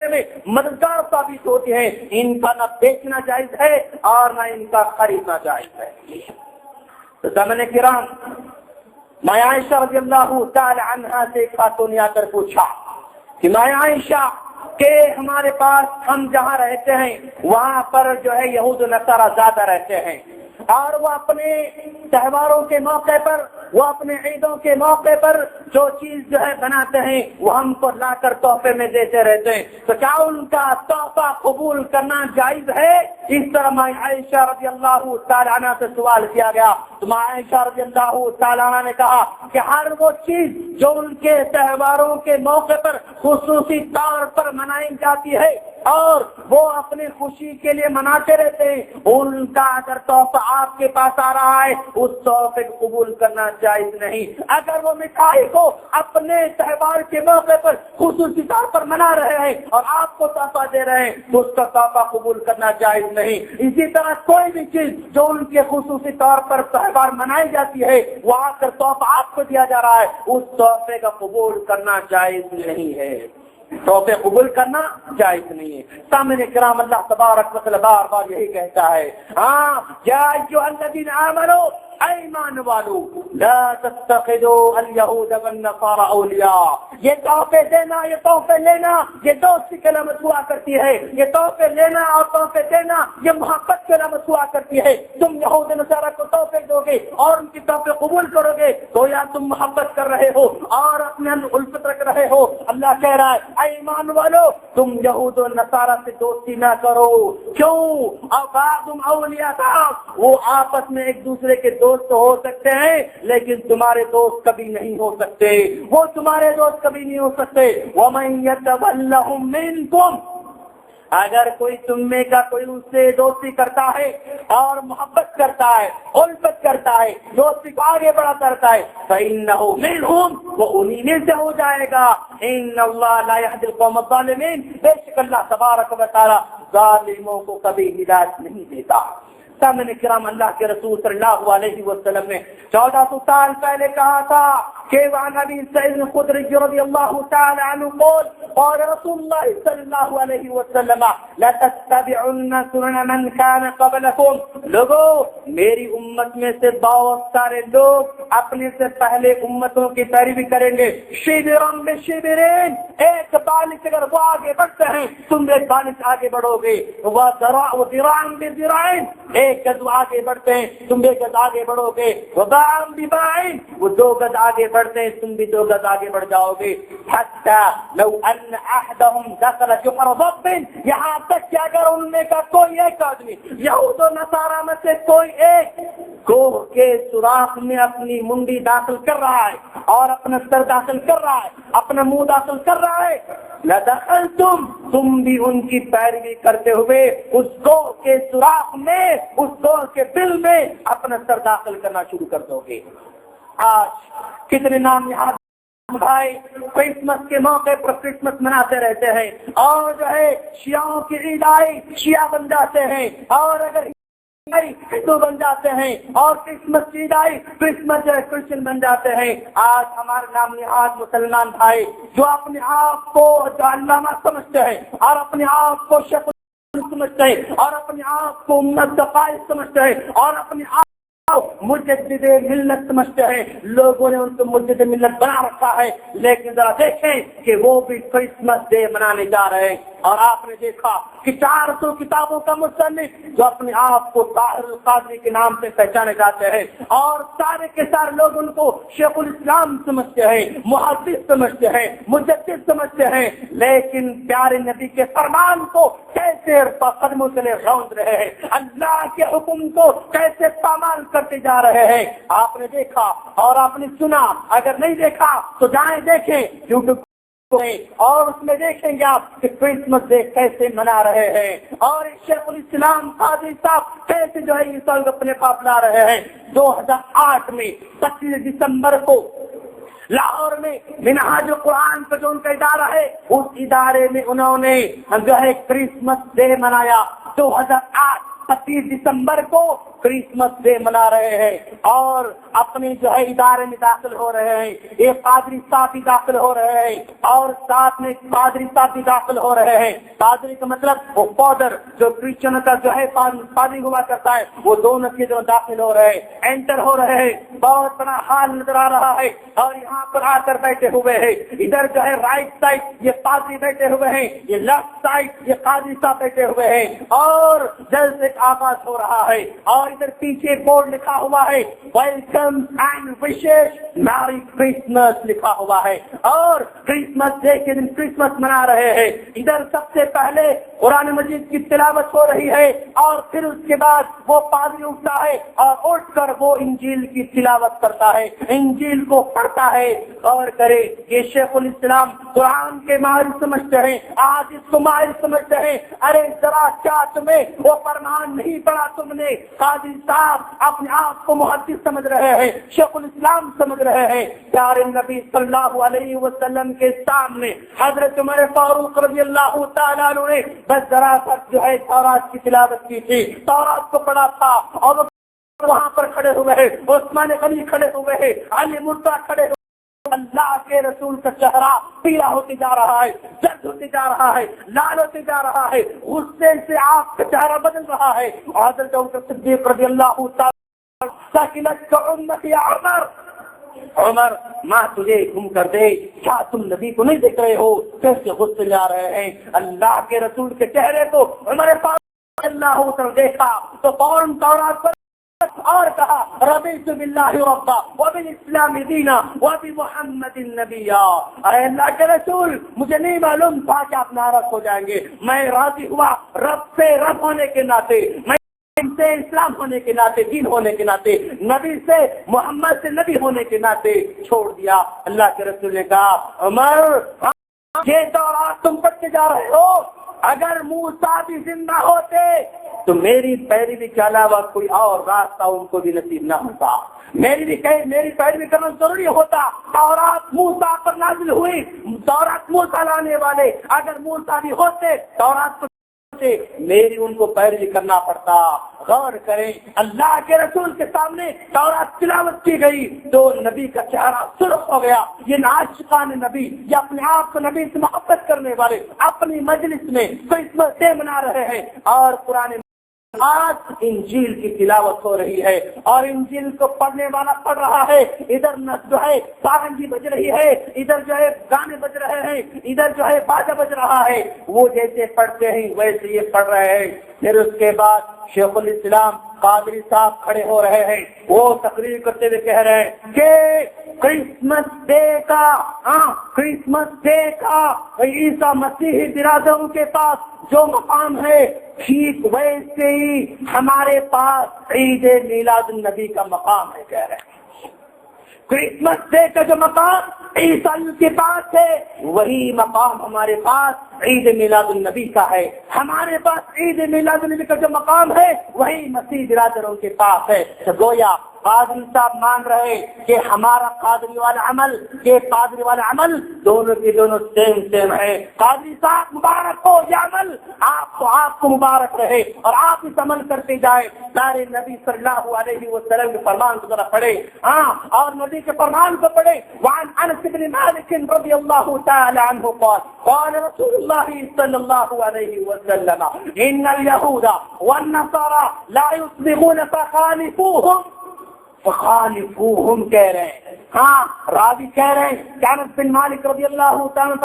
میں مددگار ثابت ہوتے ہیں، ان کا نہ بیچنا جائز ہے اور نہ ان کا خریدنا جائز ہے۔ تو سامعین کرام، ماں عائشہ رضی اللہ تعالی عنہا سے ایک خاتون نے آ کر پوچھا کہ ماں عائشہ کہ ہمارے پاس ہم جہاں رہتے ہیں وہاں پر جو ہے یہود و نصارہ زیادہ رہتے ہیں، اور وہ اپنے تہواروں کے موقع پر، وہ اپنے عیدوں کے موقع پر جو چیز جو ہے بناتے ہیں وہ ہم کو لا کر تحفے میں دیتے رہتے ہیں، تو کیا ان کا تحفہ قبول کرنا جائز ہے؟ اس طرح ماں عائشہ رضی اللہ تعالیٰ عنہ سے سوال کیا گیا تو ماں عائشہ رضی اللہ تعالیٰ عنہ نے کہا کہ ہر وہ چیز جو ان کے تہواروں کے موقع پر خصوصی طور پر منائی جاتی ہے اور وہ اپنی خوشی کے لیے مناتے رہتے ہیں، ان کا اگر تحفہ آپ کے پاس آ رہا ہے اس تحفے کو قبول کرنا جائز نہیں۔ اگر وہ مٹھائی کو اپنے تہوار کے موقع پر خصوصی طور پر منا رہے ہیں اور آپ کو تحفہ دے رہے ہیں تو اس کا تحفہ قبول کرنا جائز نہیں۔ اسی طرح کوئی بھی چیز جو ان کے خصوصی طور پر تہوار منائی جاتی ہے وہ آ کر تحفہ آپ کو دیا جا رہا ہے، اس تحفے کا قبول کرنا جائز نہیں ہے، تحفے قبول کرنا جائز نہیں ہے۔ سامعین کرام، اللہ تبارک و تعالی بار بار یہی کہتا ہے، ہاں یا ایھا الذین آمنوا، ایمان والو لا تتخذوا الیہود والنصارى اولیاء، یہ تحفے دینا، یہ تحفے لینا، یہ دوستی کی علامت ہوا کرتی ہے، یہ تحفے لینا اور تحفے دینا یہ محبت کی علامت ہوا کرتی ہے۔ تم یہود نصارہ کو تحفے دو گے اور ان کی تحفے قبول کرو گے تو یا تم محبت کر رہے ہو اور اپنے اندر الفت رکھ رہے ہو۔ اللہ کہہ رہا ہے اے ایمان والو تم یہود و نصارہ سے دوستی نہ کرو، کیوں؟ بعضهم اولیاء بعض، وہ آپس میں ایک دوسرے کے دوست ہو سکتے ہیں لیکن تمہارے دوست کبھی نہیں ہو سکتے، وہ تمہارے دوست کبھی نہیں ہو سکتے۔ وَمَن يَتَوَلَّهُم مِّنكُمْ، اگر کوئی تم میں کا کوئی اس سے دوستی کرتا ہے اور محبت کرتا ہے، الفت کرتا ہے، دوستی کو آگے بڑھا کرتا ہے، فَإِنَّهُ مِنْهُمْ، وہ انہی میں سے ہو جائے گا۔ إِنَّ اللَّهَ لَا يَهْدِي الْقَوْمَ الظَّالِمِينَ، بے شک اللہ تبارک و تعالی ظالموں کو کبھی ہدایت نہیں دیتا۔ سامعین کرام، اللہ کے رسول صلی اللہ علیہ وسلم نے 1400 سال پہلے کہا تھا کہ وعن ابی سعید الخدری رضی اللہ تعالی عنہ قال قال رسول اللہ صلی اللہ علیہ وسلم لتتبعن سنن من كان قبلكم، لوگوں میری امت میں سے بہت سارے لوگ اپنے سے پہلے امتوں کی پیروی کریں گے، شبرا بشبرین، ایک بالش اگر وہ آگے بڑھتے ہیں تم ایک بالش آگے بڑھو گے، وذراعا بذراع، ایک گز آگے بڑھتے ہیں تم ایک گز آگے بڑھو گے، وباعا بباع، وہ دو گز آگے بڑھتے ہیں تم بھی دو گز آگے بڑھ جاؤ گے، حتی لو ان احدهم دخل جحر ضب، یہاں تک کہ اگر ان میں کا کوئی ایک آدمی یہود و نصارہ میں سے کوئی ایک کوہ کے سوراخ میں اپنی منڈی داخل کر رہا ہے اور اپنا سر داخل کر رہا ہے، اپنا منہ داخل کر رہا ہے، لدخلتم، تم بھی ان کی پیروی کرتے ہوئے اس کوہ کے سوراخ میں، اس کوہ کے دل میں اپنا سر داخل کرنا شروع کر دو گے۔ آج کتنے نام یہاں بھائی کرسمس کے موقع پر کرسمس مناتے رہتے ہیں اور جو ہے شیعوں کی عید آئی شیعہ بن جاتے ہیں، اور اگر ہندو بن جاتے ہیں، اور کرسمس عید آئی کرسمس جو ہے کرسچن بن جاتے ہیں۔ آج ہمارے نام نہاد مسلمان بھائی جو اپنے آپ کو علامہ سمجھتے ہیں اور اپنے آپ کو شیخ سمجھتے ہیں اور اپنے آپ کو امت کا قائد سمجھتے ہیں اور اپنے آپ مجدد ملت سمجھتے ہیں، لوگوں نے ان کو مجدد ملت بنا رکھا ہے، لیکن ذرا دیکھیں کہ وہ بھی کرسمس ڈے منانے جا رہے ہیں۔ اور آپ نے دیکھا کہ 400 کتابوں کا مصنف جو اپنے آپ کو طاہر القادری کے نام سے پہچانے جاتے ہیں اور سارے کے سارے لوگ ان کو شیخ الاسلام سمجھتے ہیں، محدث سمجھتے ہیں، مجدد سمجھتے ہیں، لیکن پیارے نبی کے فرمان کو کیسے قدموں سے روند رہے ہیں، اللہ کے حکم کو کیسے پامال کرتے جا رہے ہیں۔ آپ نے دیکھا اور آپ نے سنا، اگر نہیں دیکھا تو جائیں دیکھیں یوٹیوب اور اس میں دیکھیں گے آپ کہ کرسمس ڈے کیسے منا رہے ہیں اور شیخ الاسلام قادری صاحب کیسے جو ہے یہ سال اپنے پاپ لا رہے ہیں۔ 2008 میں 25 دسمبر کو لاہور میں منہاج القرآن کا جو ان کا ادارہ ہے اس ادارے میں انہوں نے جو ہے کرسمس ڈے منایا۔ 2008 25 دسمبر کو کرسمس ڈے منا رہے ہیں اور اپنے جو ہے ادارے میں داخل ہو رہے ہیں. ایک پادری صاحب بھی داخل ہو رہے ہیں اور ساتھ میں پادری صاحب بھی داخل ہو رہے ہیں. پادری کا مطلب وہ فادر جو کرسچن کا جو ہے پادری ہوا کرتا ہے, وہ دونوں کے جو داخل ہو رہے ہیں, انٹر ہو رہے ہیں. بہت بڑا حال نظر آ رہا ہے اور یہاں پر آ کر بیٹھے ہوئے ہیں. ادھر جو ہے رائٹ سائڈ یہ پادری بیٹھے ہوئے ہیں, یہ لیفٹ سائڈ یہ قاضی صاحب بیٹھے ہوئے ہیں اور جلسے کا آغاز ہو رہا ہے. اور ادھر پیچھے بورڈ لکھا ہوا ہے ویلکم اینڈ وشز میری کرسمس لکھا ہوا ہے اور کرسمس ڈے کے دن کرسمس منا رہے ہیں. ادھر سب سے پہلے قرآن مجید کی تلاوت ہو رہی ہے اور پھر اس کے بعد وہ پادری اٹھتا ہے اور اٹھ کر وہ انجیل کی تلاوت کرتا ہے, انجیل کو پڑھتا ہے. اور کرے یہ شیخ الاسلام قرآن کے ماہر سمجھتے ہیں, آج اس کو ماہر سمجھتے ہیں. ارے ذرا کیا تمہیں وہ فرمان نہیں پڑھا تم نے؟ قاضی صاحب اپنے آپ کو محدث سمجھ رہے ہیں, شیخ الاسلام سمجھ رہے ہیں. پیارے نبی صلی اللہ علیہ وسلم کے سامنے حضرت عمر فاروق رضی اللہ تعالیٰ عنہ نے بس ذرا تک جو ہے تورات کی تلاوت کی تھی, تورات کو پڑھا تھا اور وہاں پر کھڑے ہوئے ہیں, عثمان غنی کھڑے ہوئے ہیں, علی مرتضیٰ کھڑے ہوئے. اللہ کے رسول کا چہرہ پیلا ہوتے جا رہا ہے, جلد ہوتے جا رہا ہے, لال ہوتے جا رہا ہے, غصے سے آپ کا چہرہ بدل رہا ہے. حضرت ابوبکر صدیق رضی اللہ تعالیٰ سکینت کا امت یا عمر ماں تجھے گم کر دے, کیا تم نبی کو نہیں دیکھ رہے ہو کیسے غصے جا رہے ہیں؟ اللہ کے رسول کے چہرے کو عمر فاروق اللہ کر دیکھا تو فوراً تورات پر اور کہا رضیت باللہ ربا وبالاسلام دینا وبمحمد نبیا. اے اللہ کے رسول مجھے نہیں معلوم تھا کہ آپ ناراض ہو جائیں گے, میں راضی ہوا رب سے رب ہونے کے ناطے, میں سے اسلام ہونے کے ناطے, دین ہونے کے ناطے, نبی سے محمد سے نبی ہونے کے ناطے چھوڑ دیا. اللہ کے رسول نے کہا عمر یہ تورات تم پڑھ کے جا رہے ہو, اگر موسیٰ بھی زندہ ہوتے تو میری پیروی کے علاوہ کوئی اور راستہ ان کو بھی نصیب نہ ہوتا. میری پیروی کرنا ضروری ہوتا. تورات موسیٰ پر نازل ہوئی, تورات موسیٰ لانے والے اگر موسیٰ بھی ہوتے تورات پر میری ان کو پیروی کرنا پڑتا. غور کریں, اللہ کے رسول کے سامنے تورات تلاوت کی گئی تو نبی کا چہرہ سرخ ہو گیا. یہ عاشقان نبی, یہ اپنے آپ کو نبی سے محبت کرنے والے اپنی مجلس میں کرسمس ڈے منا رہے ہیں اور قرآن آج انجیل کی تلاوت ہو رہی ہے اور انجیل کو پڑھنے والا پڑھ رہا ہے. ادھر جو ہے سارنگی بج رہی ہے, ادھر جو ہے گانے بج رہے ہیں, ادھر جو ہے باجا بج رہا ہے. وہ جیسے پڑھتے ہیں ویسے یہ پڑھ رہے ہیں. پھر اس کے بعد شیخ الاسلام قادری صاحب کھڑے ہو رہے ہیں, وہ تقریر کرتے ہوئے کہہ رہے ہیں کہ کرسمس ڈے کا عیسیٰ مسیحی برادروں کے پاس جو مقام ہے ٹھیک ویسے ہی ہمارے پاس عید میلاد النبی کا مقام ہے. کہہ رہے ہیں کرسمس ڈے کا جو مقام عیسیٰ کے پاس ہے وہی مقام ہمارے پاس عید میلاد النبی کا ہے. ہمارے پاس عید میلاد النبی کا جو مقام ہے وہی مسیح برادروں کے پاس ہے. تو گویا قادری صاحب مان رہے کہ ہمارا قادری والا عمل یہ قادری والا عمل دونوں کے دونوں سیم ہے. قادری صاحب مبارک ہو یہ عمل, آپ کو مبارک رہے اور آپ اس عمل کرتے جائے. سارے نبی صلی اللہ علیہ وسلم کے فرمان کو ذرا پڑھے, اور نبی کے فرمان کو پڑھے. وعن انس بن مالک رضی اللہ تعالی عنہ قال رسول اللہ صلی اللہ علیہ وسلم ان اليهود والنصارى لا يصبغون فخالفوهم کہہ رہے ہیں. راوی کہہ رہے ہیں کہ انس بن مالک رضی اللہ تعالی